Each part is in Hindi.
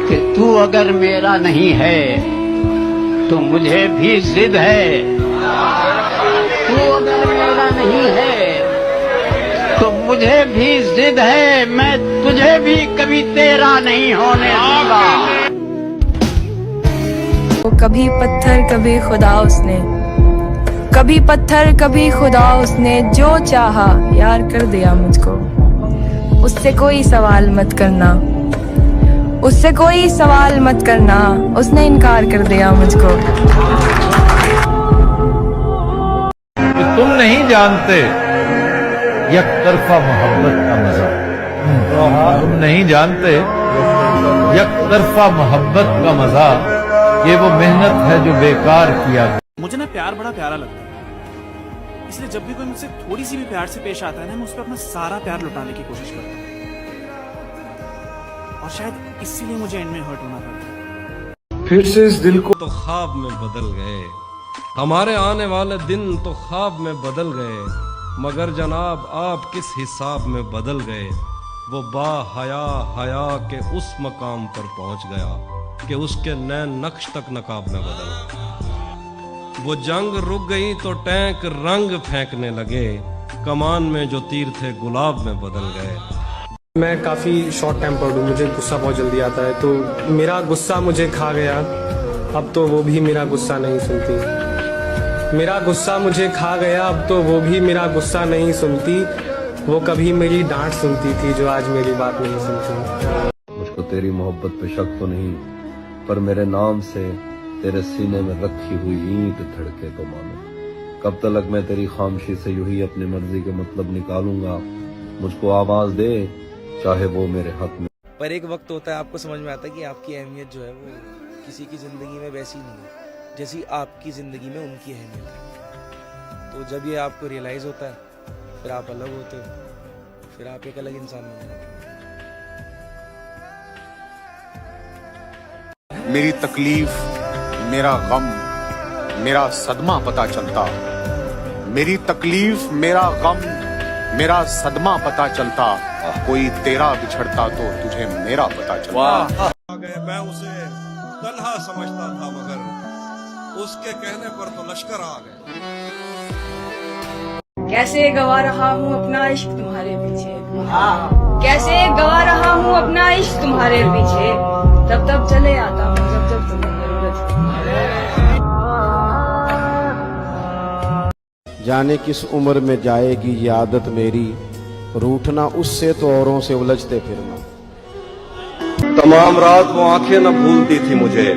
कि तू अगर मेरा नहीं है तो मुझे भी जिद है, तू अगर मेरा नहीं है तो मुझे भी जिद है, मैं तुझे भी कभी तेरा नहीं होने दूंगा। कभी पत्थर कभी खुदा उसने, कभी पत्थर कभी खुदा उसने, जो चाहा यार कर दिया मुझको। उससे कोई सवाल मत करना, उससे कोई सवाल मत करना, उसने इनकार कर दिया मुझको। तुम नहीं जानते एक तरफा मोहब्बत का मजा, तुम नहीं जानते एक तरफा मोहब्बत का मजा, ये वो मेहनत है जो बेकार किया। मुझे ना प्यार बड़ा प्यारा लगता है, इसलिए जब भी कोई मुझसे थोड़ी सी भी प्यार से पेश आता है ना, मैं उस पर अपना सारा प्यार लुटाने की कोशिश करता हूँ, और शायद इसीलिए मुझे एंड में हर्ट होना पड़ता है। फिर से इस दिल को तो ख्वाब में बदल गए, हमारे आने वाले दिन तो ख्वाब में बदल गए, मगर जनाब आप किस हिसाब में बदल गए। वो बा हया हया के उस मकाम पर पहुंच गया कि उसके नैन नक्श तक नकाब में बदल गए। वो जंग रुक गई तो टैंक रंग फेंकने लगे, कमान में जो तीर थे गुलाब में बदल गए। मैं काफ़ी शॉर्ट टेम्पर्ड हूँ, मुझे गुस्सा बहुत जल्दी आता है, तो मेरा गुस्सा मुझे खा गया। अब तो वो भी मेरा गुस्सा नहीं सुनती, मेरा गुस्सा मुझे खा गया, अब तो वो भी मेरा गुस्सा नहीं सुनती। वो कभी मेरी डांट सुनती थी जो आज मेरी बात नहीं सुनती। मुझको तेरी मोहब्बत पे शक तो नहीं, पर मेरे नाम से तेरे सीने में रखी हुई ईंट धड़के तो मानो। कब तक मैं तेरी खामोशी से यूं ही अपनी मर्जी के मतलब निकालूंगा। मुझको आवाज दे चाहे वो मेरे हक में। पर एक वक्त होता है आपको समझ में आता है कि आपकी अहमियत जो है वो किसी की जिंदगी में वैसी नहीं है जैसी आपकी जिंदगी में उनकी अहमियत है। तो जब ये आपको रियलाइज होता है, फिर आप अलग होते हो, फिर आप एक अलग इंसान बन जाते हो। मेरी तकलीफ, मेरा गम, मेरा सदमा पता चलता। मेरी तकलीफ, मेरा गम, मेरा सदमा पता चलता। कोई तेरा बिछड़ता तो तुझे मेरा पता चलता। मैं उसे तन्हा समझता था, मगर उसके कहने पर तो लश्कर आ गए। कैसे गवा रहा हूँ अपना इश्क तुम्हारे पीछे, कैसे गवा रहा हूँ अपना इश्क तुम्हारे पीछे, तब तब चले आता हूँ जब जब तुम्हें जरूरत हो। जाने किस उम्र में जाएगी ये आदत मेरी, रूठना उससे तो औरों से उलझते फिरना। तमाम रात वो आंखें न भूलती थी मुझे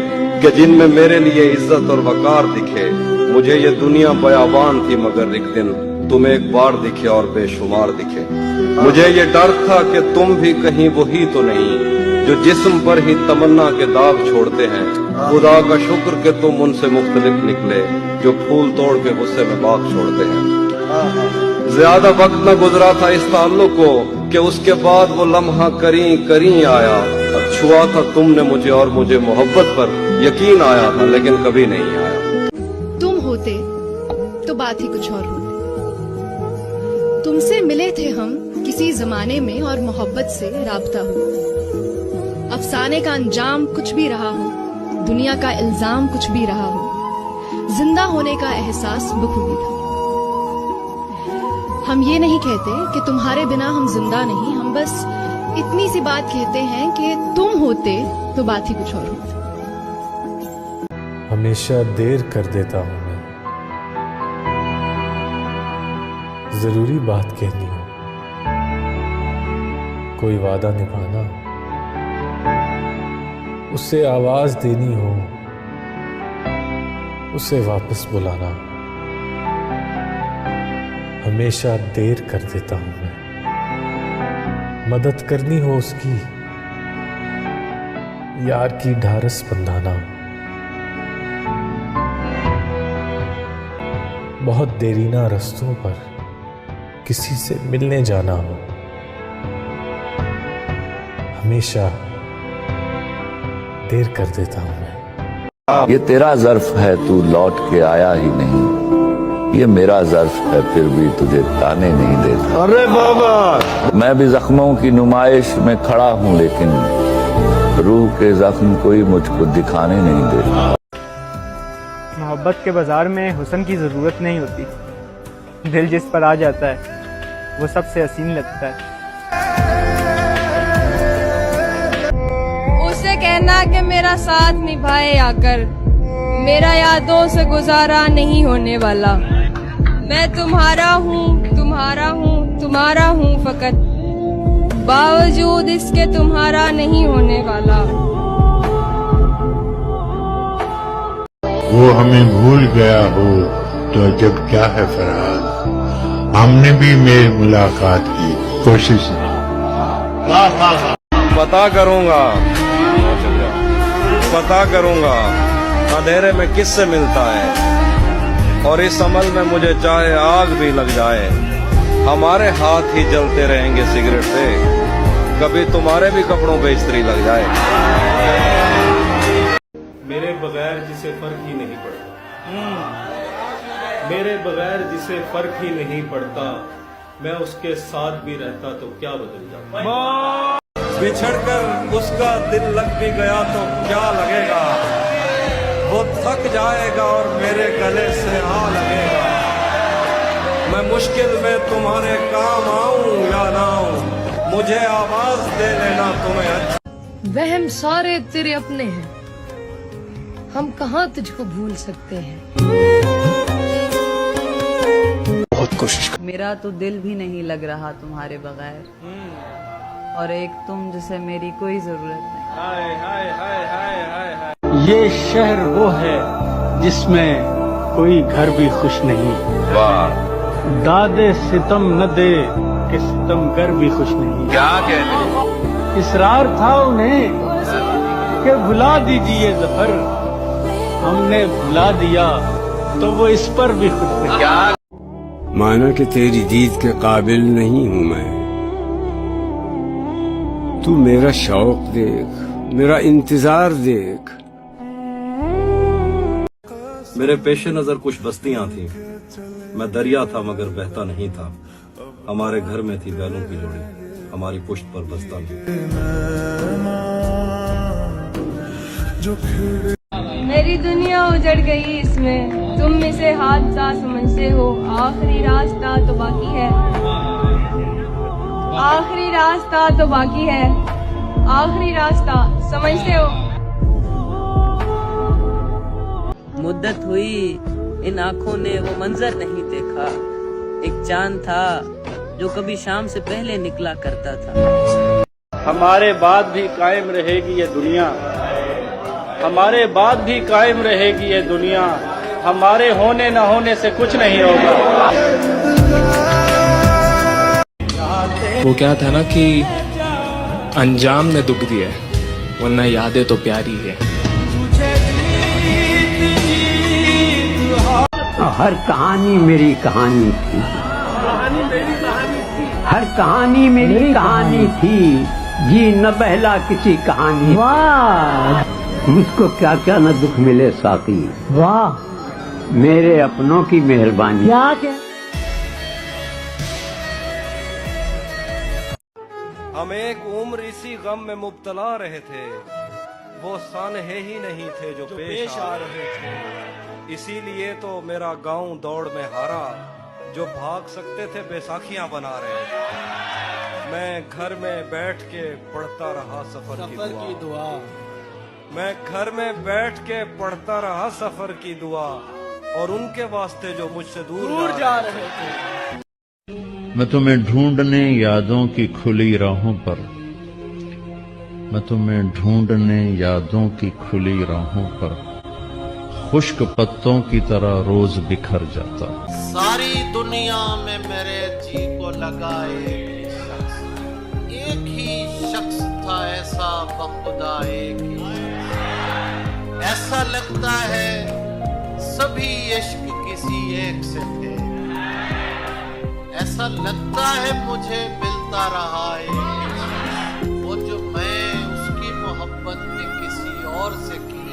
कि जिनमें मेरे लिए इज्जत और वकार दिखे। मुझे ये दुनिया बयाबान थी मगर एक दिन तुम एक बार दिखे और बेशुमार दिखे। मुझे ये डर था कि तुम भी कहीं वही तो नहीं जो जिस्म पर ही तमन्ना के दाग छोड़ते हैं। खुदा का शुक्र कि तुम उनसे मुख्तलिफ निकले जो फूल तोड़ के गुस्से में बाग छोड़ते हैं। ज्यादा वक्त न गुजरा था इस ताल्लुक को कि उसके बाद वो लम्हा करी करी आया। छुआ था तुमने मुझे और मुझे मोहब्बत पर यकीन आया था, लेकिन कभी नहीं आया। तुम होते तो बात ही कुछ और होती। तुमसे मिले थे हम किसी जमाने में और मोहब्बत से राबता हो। अफसाने का अंजाम कुछ भी रहा हो, दुनिया का इल्जाम कुछ भी रहा हो, जिंदा होने का एहसास बखूबी था। हम ये नहीं कहते कि तुम्हारे बिना हम जिंदा नहीं, हम बस इतनी सी बात कहते हैं कि तुम होते तो बात ही कुछ और होती। हमेशा देर कर देता हूं मैं, जरूरी बात कहनी हो, कोई वादा निभाना, उससे आवाज देनी हो, उसे वापस बुलाना। हमेशा देर कर देता हूं मैं, मदद करनी हो उसकी, यार की ढारस बंधाना। बहुत देरीना रास्तों पर किसी से मिलने जाना हो, हमेशा देर कर देता हूं मैं। ये तेरा ज़र्फ है, तू लौट के आया ही नहीं। ये मेरा ज़र्फ है, फिर भी तुझे ताने नहीं देता। अरे बाबा, मैं भी जख्मों की नुमाइश में खड़ा हूं, लेकिन रूह के जख्म कोई मुझको दिखाने नहीं देता। मोहब्बत के बाजार में हुस्न की ज़रूरत नहीं होती, दिल जिस पर आ जाता है वो सबसे हसीन लगता है। उसे कहना कि मेरा साथ निभाए आकर, मेरा यादों से गुजारा नहीं होने वाला। मैं तुम्हारा हूँ, तुम्हारा हूँ, तुम्हारा हूँ फकत, बावजूद इसके तुम्हारा नहीं होने वाला। वो हमें भूल गया हो तो अजब क्या है फराज, हमने भी मेरी मुलाकात की कोशिश की। पता करूंगा अंधेरे में किससे मिलता है, और इस अमल में मुझे चाहे आग भी लग जाए, हमारे हाथ ही जलते रहेंगे सिगरेट से, कभी तुम्हारे भी कपड़ों पे इस्त्री लग जाए। मेरे बगैर जिसे फर्क ही नहीं पड़ता, मेरे बगैर जिसे फर्क ही नहीं पड़ता, मैं उसके साथ भी रहता तो क्या बदल जाता। बिछड़कर उसका दिल लग भी गया तो क्या लगेगा, वो थक जाएगा और मेरे गले से आ लगेगा। मैं मुश्किल में तुम्हारे काम आऊं या ना आऊं, मुझे आवाज दे लेना तुम्हें अच्छा। वहम सारे तेरे अपने हैं, हम कहाँ तुझको भूल सकते हैं। बहुत कोशिश मेरा तो दिल भी नहीं लग रहा तुम्हारे बगैर, और एक तुम जिसे मेरी कोई जरूरत नहीं। ये शहर वो है जिसमें कोई घर भी खुश नहीं। वाह, दादे सितम न दे कि सितमगर भी खुश नहीं। क्या कहते। इसरार था उन्हें कि भुला दीजिए जफर, हमने भुला दिया तो वो इस पर भी खुश नहीं। माना कि तेरी दीद के काबिल नहीं हूँ मैं, तू मेरा शौक देख, मेरा इंतजार देख। मेरे पेशे नजर कुछ बस्तियां थीं, मैं दरिया था मगर बहता नहीं था। हमारे घर में थी बैलों की जोड़ी, हमारी पुश्त पर बस्ता नहीं। मेरी दुनिया उजड़ गई इसमें, तुम इसे हादसा समझते हो। आखिरी रास्ता तो बाकी है, आखिरी रास्ता तो बाकी है, आखिरी रास्ता समझते हो। मुद्दत हुई इन आँखों ने वो मंजर नहीं देखा, एक चांद था जो कभी शाम से पहले निकला करता था। हमारे बाद भी कायम रहेगी ये दुनिया, हमारे बाद भी कायम रहेगी ये दुनिया, हमारे होने न होने से कुछ नहीं होगा। वो क्या था ना कि अंजाम ने दुख दिया, वरना यादें तो प्यारी है। हर कहानी मेरी कहानी थी, हर कहानी मेरी कहानी थी, जी न बहला किसी कहानी। वाह, मुझको क्या क्या न दुख मिले साकी, वाह मेरे अपनों की मेहरबानी। क्या हम एक उम्र इसी गम में मुब्तला रहे थे, वो सानहे ही नहीं थे जो पेश आ रहे थे। इसीलिए तो मेरा गांव दौड़ में हारा, जो भाग सकते थे बैसाखियां बना रहे। मैं घर में बैठ के पढ़ता रहा सफर की दुआ, मैं घर में बैठ के पढ़ता रहा सफर की दुआ, और उनके वास्ते जो मुझसे दूर जा रहे थे। मैं तुम्हें ढूंढने यादों की खुली राहों पर, मैं तुम्हें ढूंढने यादों की खुली राहों पर, खुश्क पत्तों की तरह रोज बिखर जाता। सारी दुनिया में मेरे जी को लगा एक ही शख्स था ऐसा बखुदा, एक ही ऐसा लगता है सभी इश्क किसी एक से थे, ऐसा लगता है मुझे मिलता रहा है वो जो मैं उसकी मोहब्बत में किसी और से की।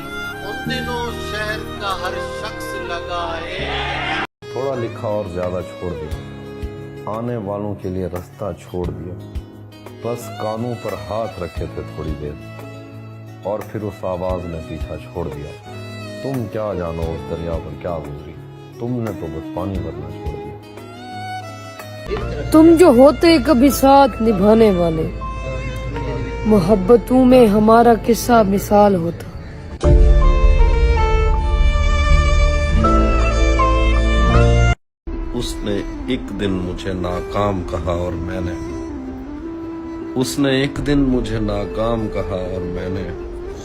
उन दिनों शहर का हर शख्स लगा है। थोड़ा लिखा और ज्यादा छोड़ दिया, आने वालों के लिए रास्ता छोड़ दिया, बस कानों पर हाथ रखे थे थोड़ी देर, और फिर उस आवाज ने पीछा छोड़ दिया। तुम क्या जानो उस दरिया पर क्या गुजरी, तुमने तो बस पानी भरना छोड़ दिया। तुम जो होते कभी साथ निभाने वाले, मोहब्बतों में हमारा किस्सा मिसाल होता। उसने एक दिन मुझे नाकाम कहा और मैंने, उसने एक दिन मुझे नाकाम कहा और मैंने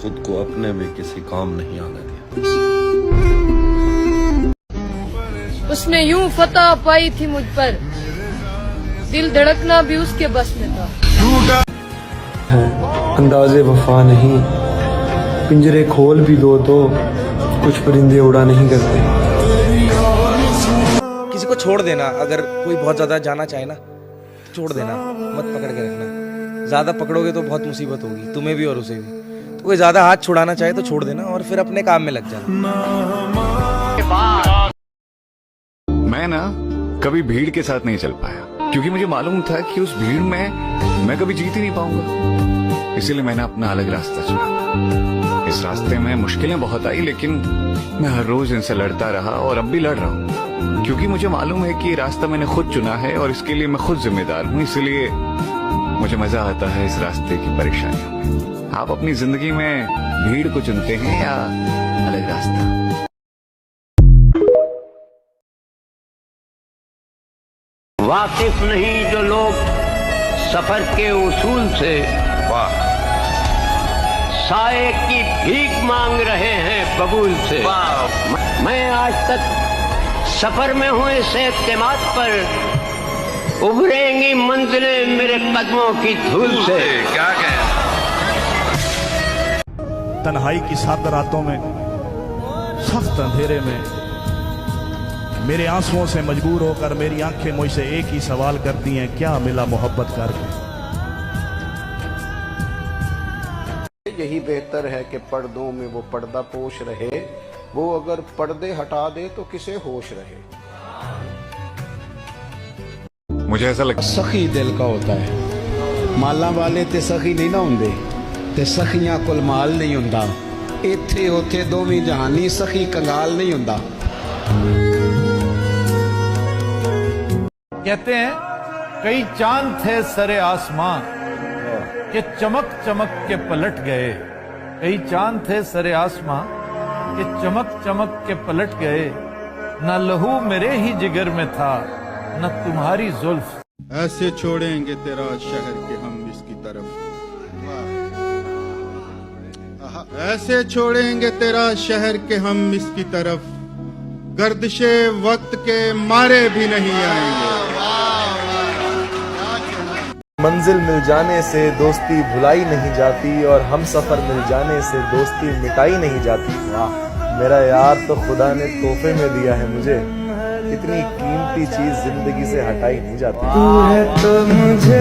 खुद को अपने भी किसी काम नहीं आने दिया। उसने यूं फतह पाई थी मुझ पर, दिल धड़कना भी उसके बस में था। अंदाज़े वफा नहीं, पिंजरे खोल भी दो तो कुछ परिंदे उड़ा नहीं करते। किसी को छोड़ देना, अगर कोई बहुत ज्यादा जाना चाहे ना छोड़ देना, मत पकड़ के रखना। ज्यादा पकड़ोगे तो बहुत मुसीबत होगी तुम्हें भी और उसे भी। तो कोई ज्यादा हाथ छुड़ाना चाहे तो छोड़ देना और फिर अपने काम में लग जाना। मैं ना कभी भीड़ के साथ नहीं चल पाया, क्योंकि मुझे मालूम था कि उस भीड़ में मैं कभी जीत ही नहीं पाऊंगा। इसीलिए मैंने अपना अलग रास्ता चुना। इस रास्ते में मुश्किलें बहुत आई, लेकिन मैं हर रोज इनसे लड़ता रहा और अब भी लड़ रहा हूँ, क्योंकि मुझे मालूम है कि ये रास्ता मैंने खुद चुना है और इसके लिए मैं खुद जिम्मेदार हूँ। इसलिए मुझे मजा आता है इस रास्ते की परेशानियों में। आप अपनी जिंदगी में भीड़ को चुनते हैं या अलग रास्ता? वाकिफ नहीं जो लोग सफर के उसूल से, साए की भीख मांग रहे हैं बबूल से। मैं आज तक सफर में हूँ इस एतमाद पर, उभरेंगी मंजिलें मेरे कदमों की धूल से। क्या कहें? तन्हाई की 7 रातों में, सख्त अंधेरे में, मेरे आंसुओं से मजबूर होकर मेरी आंखें मुझसे एक ही सवाल करती हैं, क्या मिला मोहब्बत करके। यही बेहतर है कि पर्दों में वो पर्दा पोश रहे, वो अगर पर्दे हटा दे तो किसे होश रहे। मुझे ऐसा लगता है सखी दिल का होता है, माला वाले ते सखी नहीं ना होंदे, ते सखियां कोल माल नहीं हुंदा। इत्थे उथे दोवें जहानी, सखी कंगाल नहीं हुंदा। कहते हैं कई चांद थे सरे आसमां के चमक चमक के पलट गए। कई चांद थे सरे आसमां के चमक चमक के पलट गए। न लहू मेरे ही जिगर में था, न तुम्हारी जुल्फ। ऐसे छोड़ेंगे तेरा शहर के हम इसकी तरफ, ऐसे छोड़ेंगे तेरा शहर के हम इसकी तरफ, गर्दिशे वक्त के मारे भी नहीं आएंगे। मंजिल मिल जाने से दोस्ती भुलाई नहीं जाती और हम सफर मिल जाने से दोस्ती मिटाई नहीं जाती। मेरा यार तो खुदा ने तोहफे में दिया है मुझे, इतनी कीमती चीज जिंदगी से हटाई नहीं जाती। तो मुझे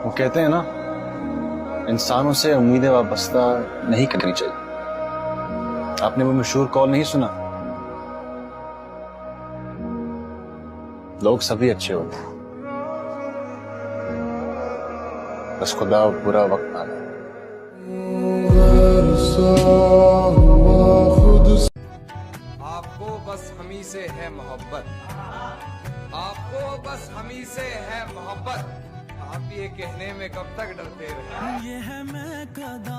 वो कहते हैं ना, इंसानों से उम्मीदें वाबस्ता नहीं करनी चाहिए। आपने वो मशहूर कॉल नहीं सुना, लोग सभी अच्छे होते हैं, बस खुदा बुरा वक्त आना। आपको बस हमी से है मोहब्बत, आपको बस हमी से है मोहब्बत। आप ये कहने में कब तक डरते रहे? ये है मैं कदा